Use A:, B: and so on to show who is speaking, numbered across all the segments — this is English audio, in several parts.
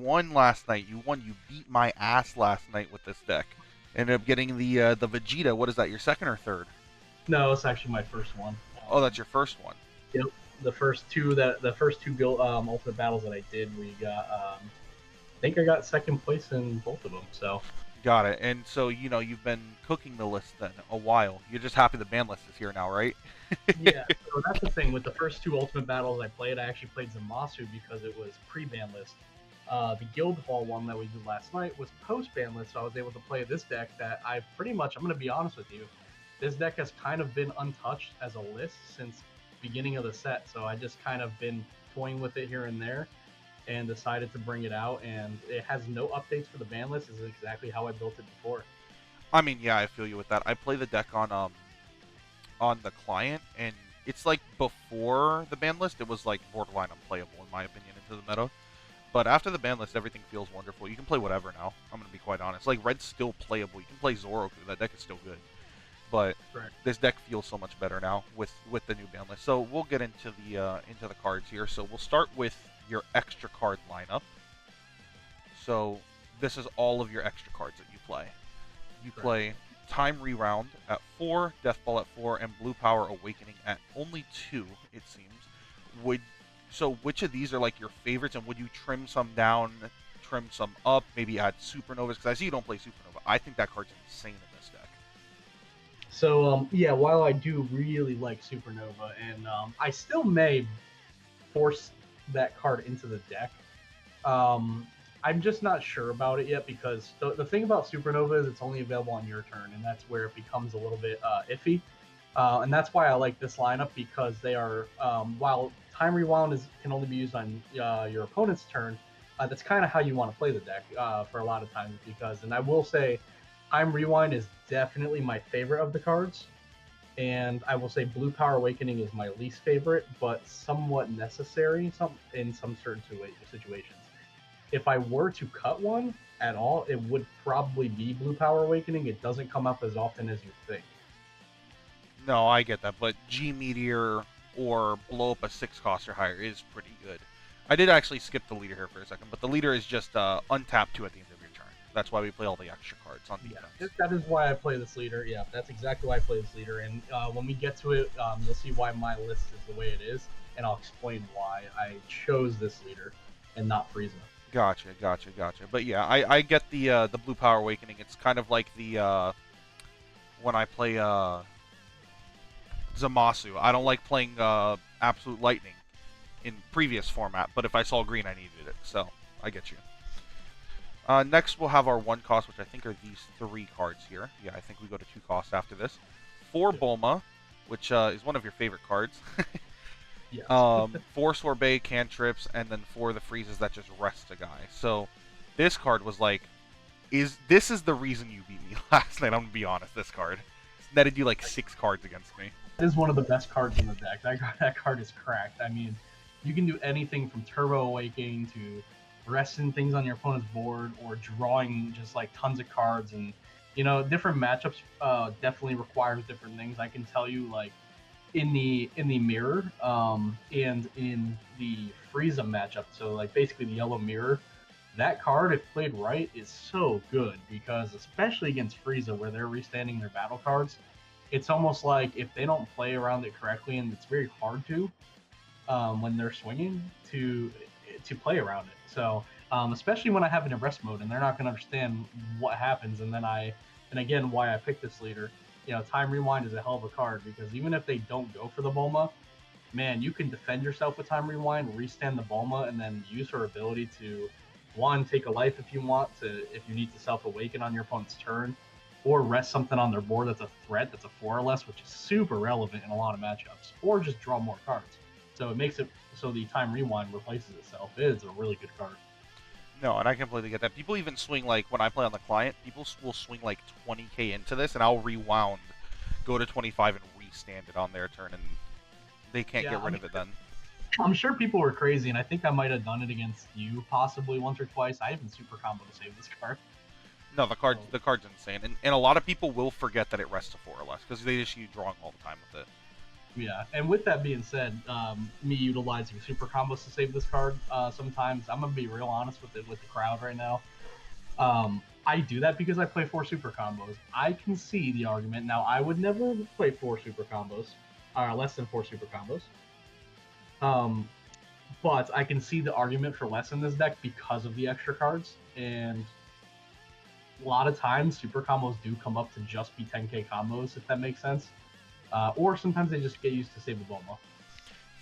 A: won last night. You won. You beat my ass last night with this deck. Ended up getting the Vegeta. What is that? Your second or third?
B: No, it's actually my first one.
A: Oh, that's your first one.
B: Yep. The first two ultimate battles that I did, we got. I think I got second place in both of them. So
A: Got it. And so, you've been cooking the list then a while. You're just happy the ban list is here now, right?
B: yeah, so that's the thing with the first two ultimate battles I played. I actually played Zamasu because it was pre-ban list. The guild hall one that we did last night was post-ban list, so I was able to play this deck that I'm going to be honest with you, this deck has kind of been untouched as a list since beginning of the set, so I just kind of been toying with it here and there and decided to bring it out, and it has no updates for the ban list. This is exactly how I built it before.
A: I mean, yeah, I feel you with that. I play the deck on the client, and it's like before the ban list, it was like borderline unplayable in my opinion into the meta. But after the ban list, everything feels wonderful. You can play whatever now. I'm gonna be quite honest. Like Red's still playable. You can play Zoroku. That deck is still good. But
B: Right.
A: this deck feels so much better now with the new ban list. So we'll get into the cards here. So we'll start with your extra card lineup. So this is all of your extra cards that you play. You play Time Reround at 4, Death Ball at 4, and Blue Power Awakening at only 2, it seems. So which of these are like your favorites, and would you trim some down, trim some up, maybe add Supernovas? Because I see you don't play Supernova. I think that card's insane in this deck.
B: So yeah, while I do really like Supernova, and I still may force that card into the deck, I'm just not sure about it yet because the thing about Supernova is it's only available on your turn, and that's where it becomes a little bit iffy. And that's why I like this lineup because they are while Time Rewound can only be used on your opponent's turn. That's kind of how you want to play the deck for a lot of times because, and I will say, Time Rewind is definitely my favorite of the cards, and I will say Blue Power Awakening is my least favorite, but somewhat necessary in some certain situations. If I were to cut one at all, it would probably be Blue Power Awakening. It doesn't come up as often as you think.
A: No, I get that, but G Meteor or blow up a 6 cost or higher is pretty good. I did actually skip the leader here for a second, but the leader is just untap 2 at the end of your turn. That's why we play all the extra cards on defense.
B: Yeah, that is why I play this leader. Yeah, that's exactly why I play this leader. And when we get to it, you'll see why my list is the way it is, and I'll explain why I chose this leader and not Frieza.
A: Gotcha. But yeah, I get the Blue Power Awakening. It's kind of like the when I play Zamasu. I don't like playing Absolute Lightning in previous format, but if I saw green, I needed it. So I get you. Next, we'll have our 1 cost, which I think are these 3 cards here. Yeah, I think we go to 2 costs after this. 4 Bulma, which is one of your favorite cards.
B: Yes.
A: 4 Sorbet cantrips, and then 4 the freezes that just rest a guy. So this card was like, this is the reason you beat me last night. I'm gonna be honest. This card netted you like 6 cards against me.
B: It is one of the best cards in the deck. That card is cracked. I mean, you can do anything from Turbo Awakening to resting things on your opponent's board or drawing just like tons of cards, and different matchups definitely requires different things. I can tell you, like in the mirror and in the Frieza matchup, so like basically the yellow mirror, that card if played right is so good because especially against Frieza where they're restanding their battle cards, it's almost like if they don't play around it correctly, and it's very hard to when they're swinging to play around it. So especially when I have it in rest mode and they're not going to understand what happens, and again why I picked this leader. Time Rewind is a hell of a card because even if they don't go for the Bulma, man, you can defend yourself with Time Rewind, restand the Bulma, and then use her ability to one, take a life if you want to, if you need to self awaken on your opponent's turn, or rest something on their board that's a threat, that's a 4 or less, which is super relevant in a lot of matchups, or just draw more cards. So it makes it so the Time Rewind replaces itself. It is a really good card.
A: No, and I completely get that. People even swing, like, when I play on the client, people will swing, like, 20k into this, and I'll rewound, go to 25, and restand it on their turn, and they can't get rid of it then.
B: I'm sure people were crazy, and I think I might have done it against you possibly once or twice. I even super combo to save this card.
A: No, the card's insane, and a lot of people will forget that it rests to 4 or less, because they just use drawing all the time with it.
B: Yeah, and with that being said, me utilizing super combos to save this card, sometimes I'm gonna be real honest with the crowd right now. I do that because I play four super combos. I can see the argument. Now, I would never play four super combos, or less than four super combos. Um, but I can see the argument for less in this deck because of the extra cards. And a lot of times, super combos do come up to just be 10k combos, if that makes sense. Or sometimes they just get used to save the Bulma.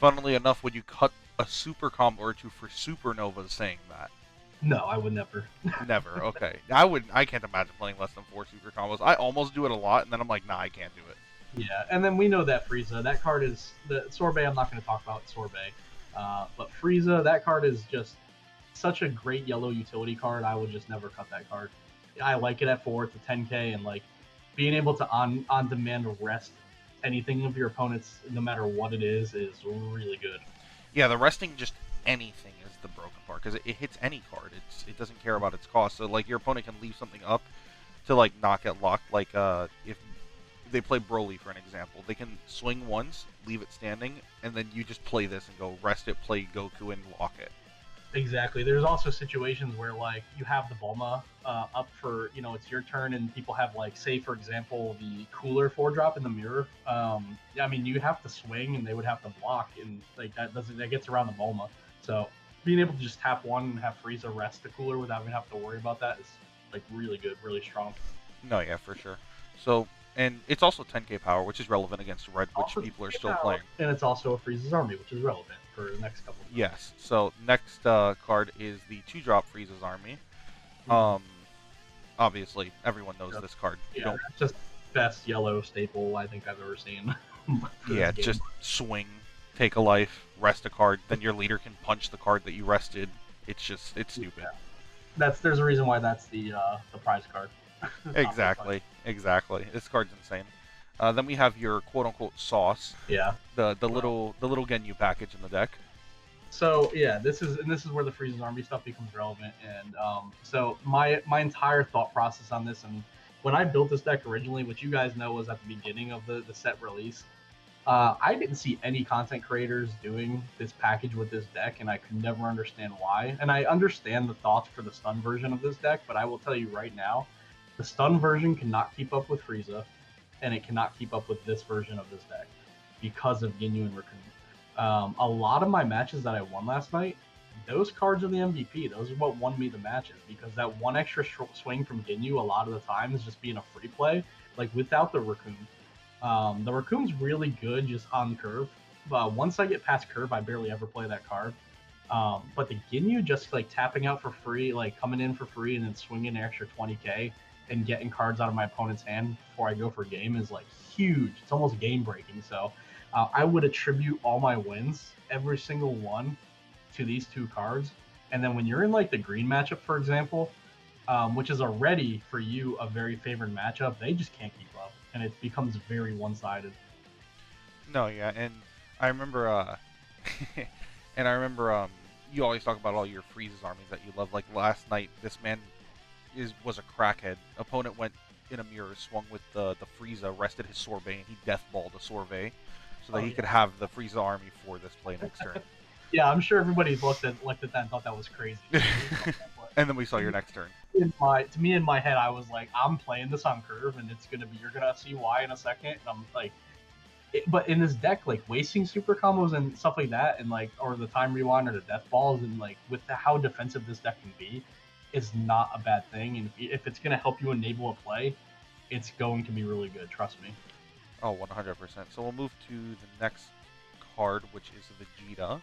A: Funnily enough, would you cut a super combo or two for supernovas saying that?
B: No, I would never.
A: Never. Okay. I can't imagine playing less than 4 super combos. I almost do it a lot, and then I'm like, nah, I can't do it.
B: Yeah, and then we know that Frieza, that card is the Sorbet. I'm not going to talk about Sorbet, but Frieza, that card is just such a great yellow utility card. I would just never cut that card. I like it at 4. It's a 10k, and like being able to on demand rest anything of your opponents, no matter what it is really good.
A: Yeah, the resting just anything is the broken part because it hits any card. It doesn't care about its cost. So like your opponent can leave something up to like not get locked. Like if they play Broly for an example, they can swing once, leave it standing, and then you just play this and go rest it, play Goku, and lock it.
B: Exactly. There's also situations where like you have the Bulma up for it's your turn, and people have like say for example the cooler 4-drop in the mirror. I mean you have to swing and they would have to block, and like that gets around the Bulma. So being able to just tap one and have Frieza rest the cooler without even have to worry about that is like really good, really strong.
A: No, yeah, for sure. So and it's also 10k power, which is relevant against Red, which
B: Also,
A: people are still playing.
B: and it's also a Frieza's Army, which is relevant for the next couple of months.
A: Yes. So next card is the 2-drop Frieza's Army.
B: Mhm.
A: Obviously, everyone knows
B: Yep.
A: this card. You
B: Yeah,
A: don't.
B: that's just best yellow staple I think I've ever seen for this
A: Yeah,
B: game.
A: just swing, take a life, rest a card. Then your leader can punch the card that you rested. It's stupid.
B: Yeah. There's a reason why that's the prize card.
A: Exactly, exactly. This card's insane. Then we have your quote unquote sauce,
B: Yeah.
A: the
B: Well,
A: little Ginyu package in the deck.
B: so yeah, this is where the Frieza's Army stuff becomes relevant, and so my entire thought process on this, and when I built this deck originally, which you guys know was at the beginning of the set release, I didn't see any content creators doing this package with this deck, and I could never understand why. And I understand the thoughts for the stun version of this deck, but I will tell you right now, the stun version cannot keep up with Frieza, and it cannot keep up with this version of this deck because of Ginyu and Raccoon. A lot of my matches that I won last night, those cards are the MVP. Those are what won me the matches because that one extra swing from Ginyu a lot of the time is just being a free play. Like without the Raccoon, the Raccoon's really good just on curve. But once I get past curve, I barely ever play that card. But the Ginyu just like tapping out for free, like coming in for free and then swinging an extra 20k and getting cards out of my opponent's hand before I go for game is like huge. It's almost game breaking. So I would attribute all my wins, every single one, to these two cards. And then when you're in like the green matchup, for example, which is already for you a very favored matchup, they just can't keep up, and it becomes very one-sided.
A: No, yeah, and I remember, and I remember, you always talk about all your Frieza's armies that you love. Like last night, this man was a crackhead. Opponent went in a mirror, swung with the Frieza, rested his Sorbet, and he deathballed a Sorbet, so that
B: Oh
A: he
B: yeah,
A: could have the Frieza army for this play next turn.
B: yeah. I'm sure everybody looked at that and thought that was crazy.
A: And then we saw your next turn.
B: To me in my head, I was like, I'm playing this on curve, and you're gonna see why in a second. And I'm like, but in this deck, like wasting super combos and stuff like that, and like or the time rewind or the death balls, and like with how defensive this deck can be, is not a bad thing. And if it's gonna help you enable a play, it's going to be really good. Trust me.
A: Oh, 100%. So we'll move to the next card, which is Vegeta.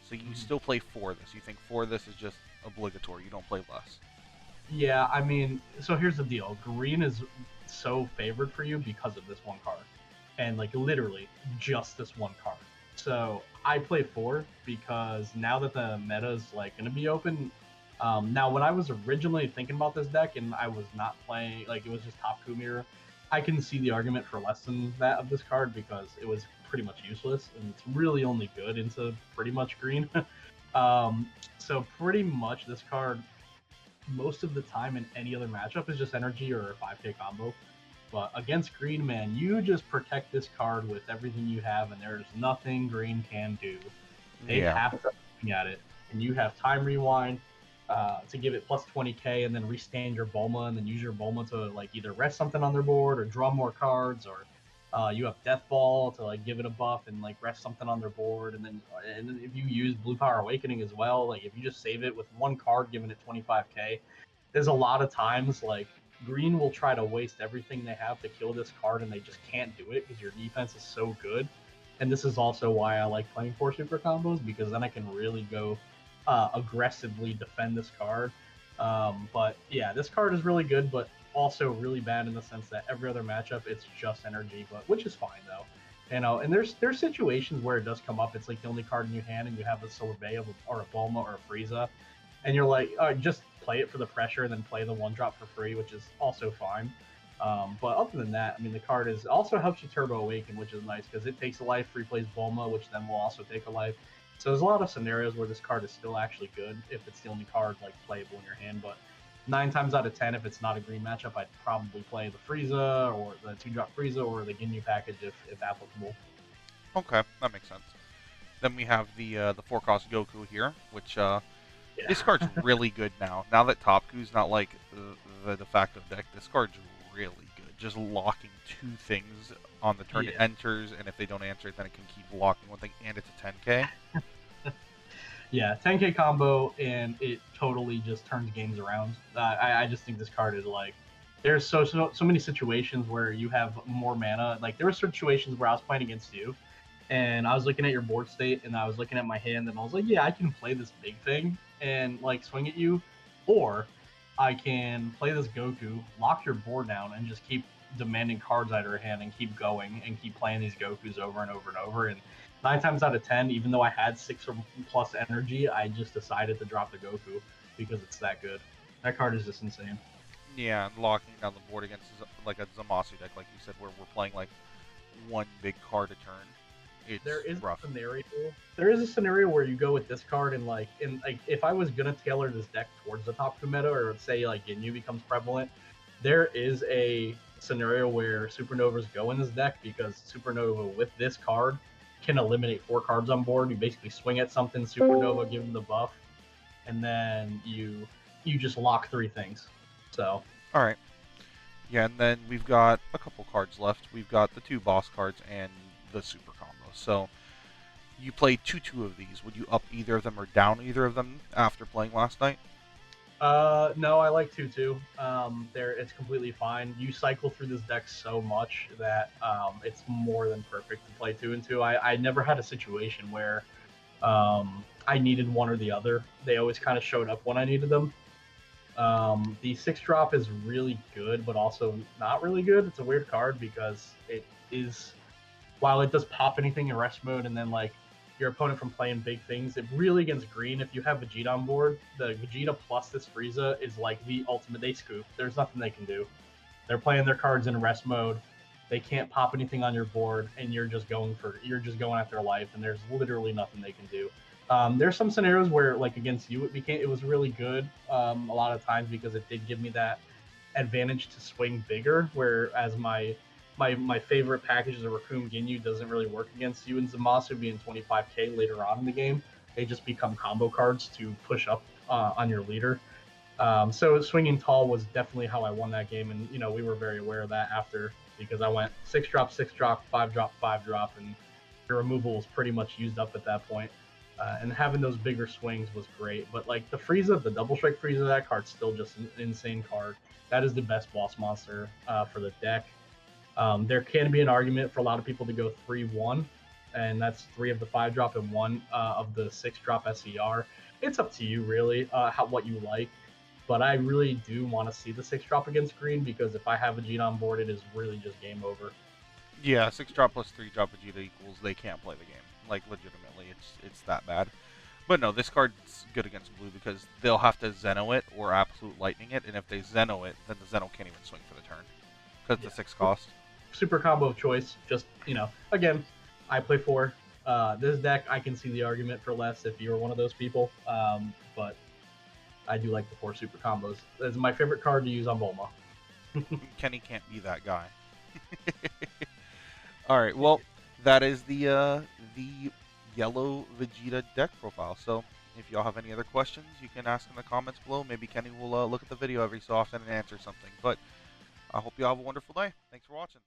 A: So you still play 4 this. You think 4 this is just obligatory. You don't play less.
B: Yeah, I mean, so here's the deal. Green is so favored for you because of this one card. And like literally just this one card. So I play 4 because now that the meta is like gonna be open. Now when I was originally thinking about this deck and I was not playing like it was just top Kumir, I can see the argument for less than that of this card because it was pretty much useless and it's really only good into pretty much green. So pretty much this card most of the time in any other matchup is just energy or a 5k combo. But against green, man, you just protect this card with everything you have, and there's nothing green can do. They
A: Yeah.
B: have to swing at it, and you have time rewind to give it plus 20k, and then restand your Bulma, and then use your Bulma to like either rest something on their board or draw more cards, or you have Death Ball to like give it a buff and like rest something on their board, and then if you use Blue Power Awakening as well, like if you just save it with one card, giving it 25k, there's a lot of times like green will try to waste everything they have to kill this card, and they just can't do it because your defense is so good. And this is also why I like playing 4 super combos, because then I can really go aggressively defend this card. But yeah, this card is really good, but also really bad in the sense that every other matchup it's just energy, but which is fine though. You know, and there's situations where it does come up. It's like the only card in your hand, and you have a Sorbet or a Bulma or a Frieza, and you're like, just play it for the pressure and then play the one drop for free, which is also fine. But other than that, I mean, the card is also helps you Turbo Awaken, which is nice because it takes a life, replays Bulma, which then will also take a life. So there's a lot of scenarios where this card is still actually good if it's the only card like playable in your hand. But 9 times out of 10, if it's not a green matchup, I'd probably play the Frieza or the 2-drop Frieza or the Ginyu package if applicable.
A: Okay, that makes sense. Then we have the 4-cost Goku here, which this
B: Yeah.
A: card's really good now. Now that Topku's not like the de facto deck, this card's really good. Just locking 2 things on the turn it
B: Yeah.
A: enters, and if they don't answer it, then it can keep locking 1 thing, and it's a 10k.
B: Yeah, 10k combo, and it totally just turns games around. I just think this card is like, there's so many situations where you have more mana. Like there were situations where I was playing against you, and I was looking at your board state, and I was looking at my hand, and I was like, yeah, I can play this big thing and like swing at you, or I can play this Goku, lock your board down, and just keep demanding cards out of your hand and keep going and keep playing these Gokus over and over and over. And 9 times out of 10, even though I had 6 or plus energy, I just decided to drop the Goku because it's that good. That card is just insane.
A: Yeah, and locking down the board against like a Zamasu deck, like you said, where we're playing like 1 big card a turn. It's
B: There is
A: rough.
B: a scenario. There is a scenario where you go with this card, and like if I was gonna tailor this deck towards the top 2 meta, or say like Ginyu becomes prevalent, there is a scenario where Supernovas go in this deck because Supernova with this card can eliminate 4 cards on board. You basically swing at something, Supernova, give them the buff, and then you just lock 3 things. So
A: All right. Yeah, and then we've got a couple cards left. We've got the 2 boss cards and the super combo. So you play 2 of these. Would you up either of them or down either of them after playing last night?
B: no, I like 2-2. There, it's completely fine. You cycle through this deck so much that it's more than perfect to play 2-2. I never had a situation where I needed one or the other. They always kind of showed up when I needed them. The 6-drop is really good, but also not really good. It's a weird card because it is, while it does pop anything in rest mode and then like your opponent from playing big things, it really against green, if you have Vegeta on board, the Vegeta plus this Frieza is like the ultimate. They scoop. There's nothing they can do. They're playing their cards in rest mode. They can't pop anything on your board, and you're just going at their life, and there's literally nothing they can do. There's some scenarios where, like against you, it was really good a lot of times because it did give me that advantage to swing bigger. Whereas my favorite package, the Raccoon Ginyu, doesn't really work against you and Zamasu being 25k later on in the game. They just become combo cards to push up on your leader. So swinging tall was definitely how I won that game, and we were very aware of that after, because I went 6-drop, 6-drop, 5-drop, 5-drop, and the removal was pretty much used up at that point. And having those bigger swings was great. But like the Frieza, the double strike Frieza, that card's still just an insane card. That is the best boss monster for the deck. There can be an argument for a lot of people to go 3-1, and that's 3 of the 5-drop and 1 of the 6-drop SER. It's up to you, really, what you like. But I really do want to see the 6-drop against green, because if I have Vegeta on board, it is really just game over.
A: Yeah, 6-drop plus 3-drop Vegeta equals they can't play the game. Like, legitimately, it's that bad. But no, this card's good against blue because they'll have to Zeno it or Absolute Lightning it, and if they Zeno it, then the Zeno can't even swing for the turn because it's a 6 cost.
B: Super combo of choice. Just, again, I play 4. This deck, I can see the argument for less if you're one of those people. But I do like the 4 super combos. It's my favorite card to use on Bulma.
A: Kenny can't be that guy. All right. Well, that is the yellow Vegeta deck profile. So if y'all have any other questions, you can ask in the comments below. Maybe Kenny will look at the video every so often and answer something. But I hope you all have a wonderful day. Thanks for watching.